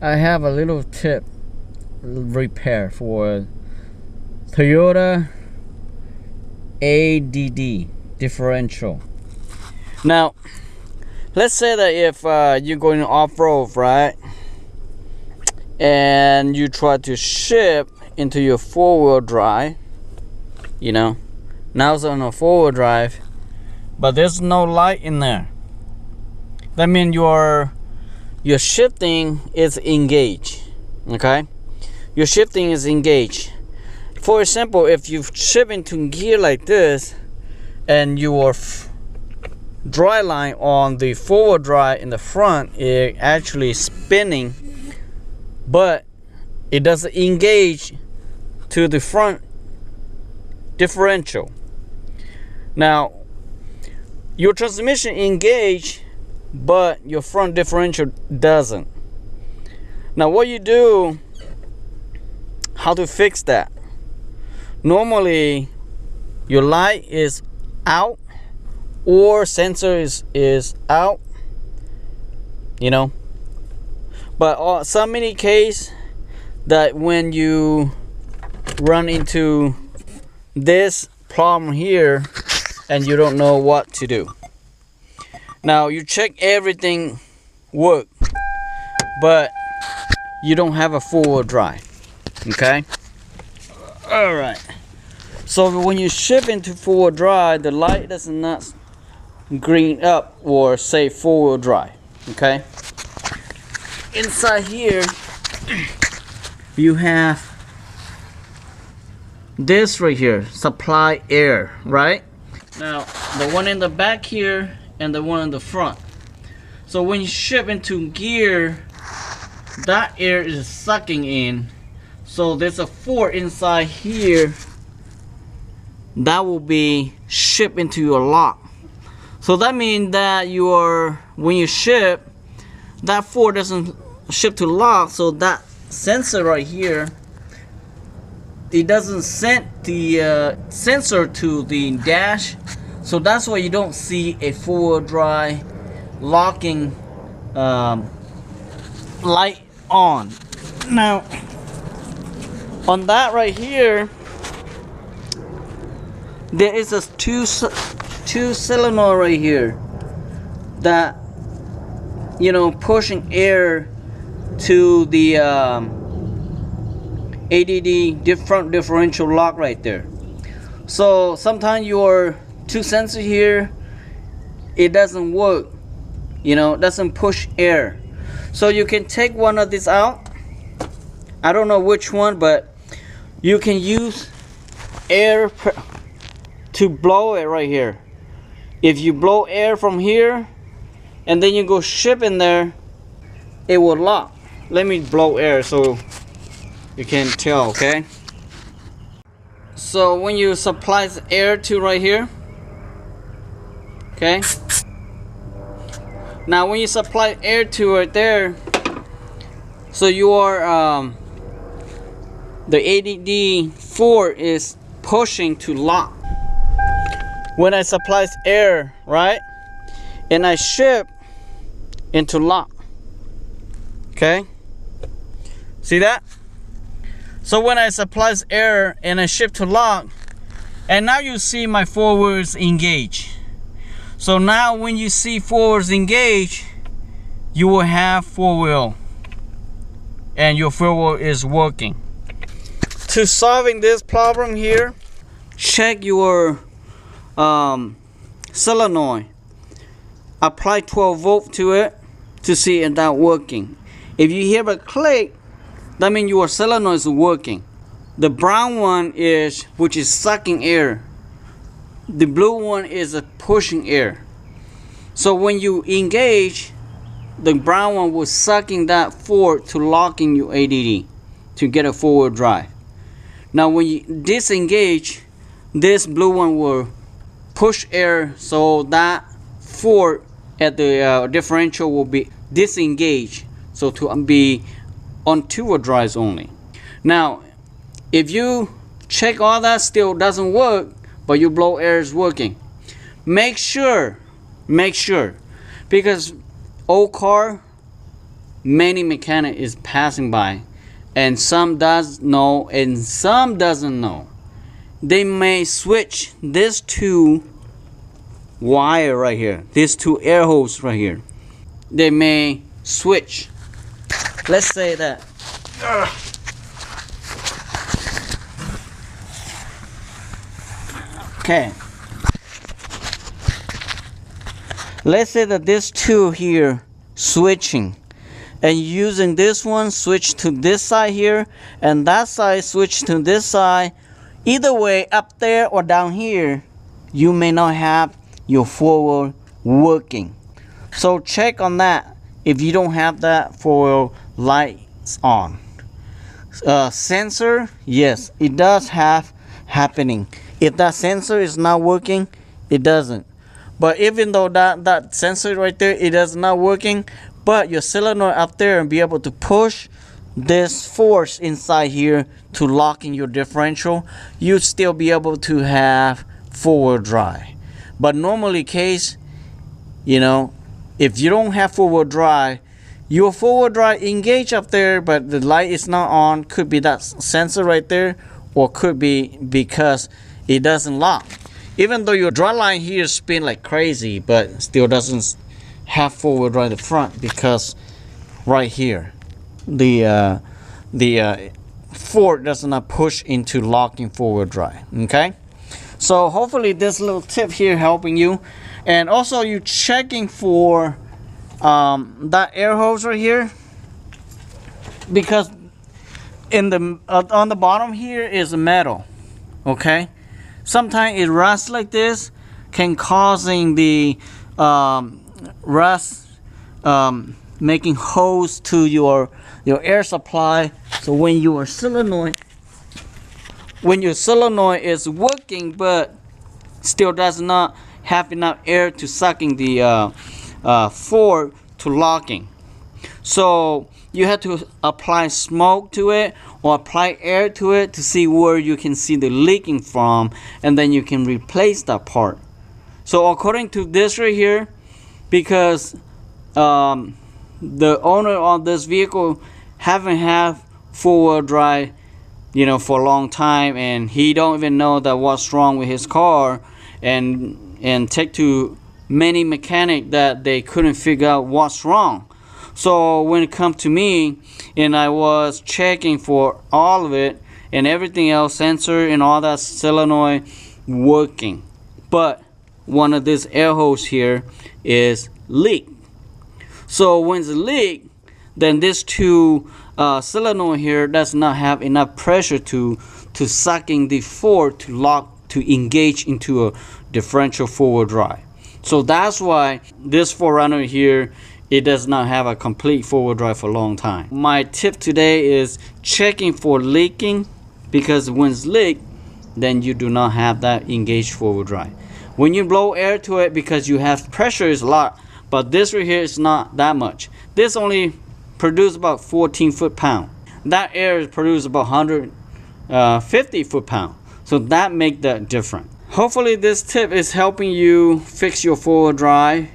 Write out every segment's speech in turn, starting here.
I have a little tip repair for Toyota ADD differential. Now, let's say that if you're going off-road, right, and you try to shift into your four-wheel drive, you know, now it's on a four-wheel drive, but there's no light in there. That means your shifting is engaged. Okay, your shifting is engaged. For example, if you shift into gear like this, and your dry line on the forward drive in the front is actually spinning, but it doesn't engage to the front differential. Now, your transmission engage, but your front differential doesn't. Now, what you do, how to fix that? Normally, your light is out or sensor is out, you know. But so many cases that when you run into this problem here and you don't know what to do. Now you check everything work, but you don't have a four-wheel drive. Okay. All right. So when you shift into four-wheel drive, the light does not green up or say four-wheel drive. Okay. Inside here, you have this right here, supply air, right? Now the one in the back here and the one in the front. So when you shift into gear, that air is sucking in. So there's a fork inside here that will be shipped into your lock. So that means that when you ship, that fork doesn't ship to lock. So that sensor right here, it doesn't send the sensor to the dash. So that's why you don't see a four-wheel drive locking light on. Now, on that right here, there is a two solenoid right here that, you know, pushing air to the ADD differential lock right there. So sometimes your two sensors here, it doesn't work, you know, doesn't push air. So you can take one of these out. I don't know which one, but you can use air to blow it right here. If you blow air from here and then you go ship in there, it will lock. Let me blow air so you can tell. Okay, so when you supply air to right here, okay, now when you supply air to right there, so your the ADD 4 is pushing to lock. When I supply air, right, and I ship into lock, okay, see that? So when I supply air and I ship to lock, and now you see my four wheels engage. So now when you see four wheels engage, you will have four wheel and your four wheel is working. To solving this problem here, check your solenoid, apply 12 volt to it to see if that's working. If you hear a click, that means your solenoid is working. The brown one is, which is sucking air. The blue one is pushing air. So when you engage, the brown one was sucking that fork to locking your ADD to get a forward drive. Now when you disengage, this blue one will push air, so that fork at the differential will be disengaged, so to be on two-wheel drives only. Now if you check all that still doesn't work, but your blow air is working, make sure, because old car many mechanic is passing by, and some does know and some doesn't know. They may switch this two wire right here, these two air holes right here. They may switch. Let's say that okay, let's say that these two here switching, and using this one switch to this side here, and that side switch to this side. Either way, up there or down here, you may not have your forward working. So check on that if you don't have that forward lights on. Sensor, yes, it does have happening. If that sensor is not working, it doesn't. But even though that sensor right there, it is not working, but your solenoid up there and be able to push this force inside here to lock in your differential, you still be able to have forward drive. But normally case, you know, if you don't have forward drive, your forward drive engage up there, but the light is not on. Could be that sensor right there, or could be because it doesn't lock. Even though your drive line here spin like crazy, but still doesn't have forward drive in the front, because right here the fork does not push into locking forward drive. Okay, so hopefully this little tip here helping you. And also you checking for that air hose right here, because in the on the bottom here is metal. Okay, sometimes it rusts like this, can causing the rust, making holes to your air supply. So when your solenoid is working but still does not have enough air to sucking the fork to locking, so you have to apply smoke to it or apply air to it to see where you can see the leaking from, and then you can replace that part. So according to this right here, because the owner of this vehicle haven't had four-wheel drive, you know, for a long time, and he don't even know that what's wrong with his car, and take to many mechanic that they couldn't figure out what's wrong. So when it come to me, and I was checking for all of it and everything else, sensor and all that solenoid working, but one of these air holes here is leak. So when it's leak, then this two solenoid here does not have enough pressure to sucking the fork to lock, to engage into a differential forward drive. So that's why this 4Runner here, it does not have a complete forward drive for a long time. My tip today is checking for leaking, because when it's leak, then you do not have that engaged forward drive. When you blow air to it, because you have pressure is a lot, but this right here is not that much. This only produce about 14 foot-pound. That air is produced about 150 foot-pound. So that make that different. Hopefully this tip is helping you fix your forward drive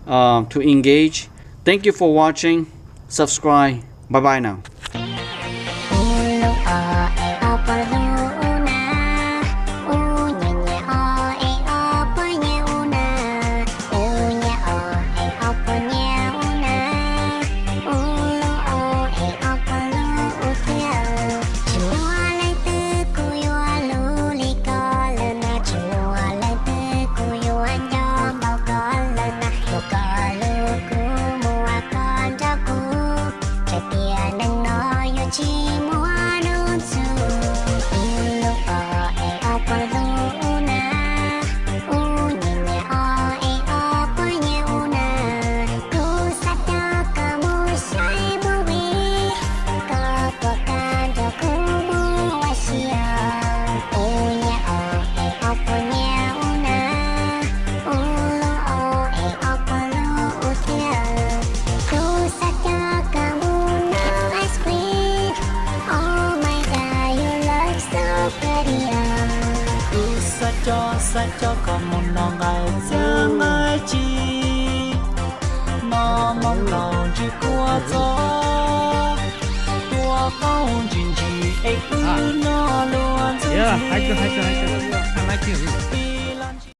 to engage. Thank you for watching. Subscribe. Bye bye now. Cho con một nòng ngày dương ai chi nó mong lòng chỉ qua gió. Yeah, I like it.